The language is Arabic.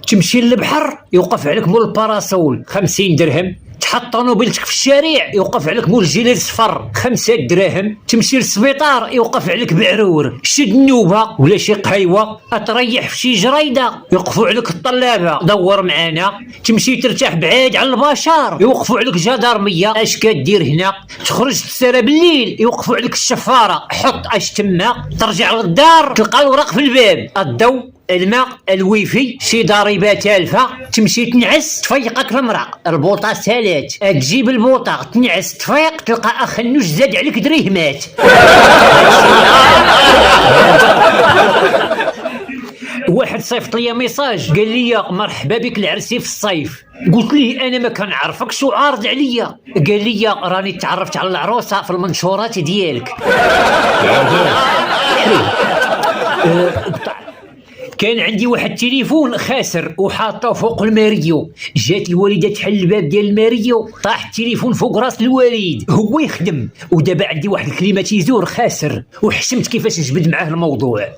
تمشي للبحر يوقف عليك مول الباراسول 50 درهم. تحط طونوبيلتك في الشارع يوقف عليك مول الجيلي الصفر 5 دراهم. تمشي للسبيطار يوقف عليك بعرور. شد النوبه ولا شي قهيوه تريح في شي جريده يوقفوا عليك الطلابه دور معانا. تمشي ترتاح بعيد على البشر يوقفوا عليك جدارميه اش كدير هنا. تخرج تسالى بالليل يوقفوا عليك الشفاره حط اش تما. ترجع للدار تلقى الوراق في الباب الضوء الماء الويفي شي ضريبه تالفه. تمشي تنعس تفيقك المرق البوطه سالات تجيب البوطه تنعس تفيق تلقى اخ النوش زاد عليك دريهمات. واحد صيفط لي ميساج قال لي مرحبا بك العرسي في الصيف. قلت ليه انا ما كنعرفكش وعارض عليا. قال لي راني تعرفت على العروسه في المنشورات ديالك. كان عندي واحد التليفون خاسر وحاطه فوق الماريو. جات الوالده تحل الباب ديال الماريو طاح التليفون فوق راس الوالد هو يخدم. ودابا عندي واحد الكليماتيزور خاسر وحشمت كيفاش نجبد معاه الموضوع.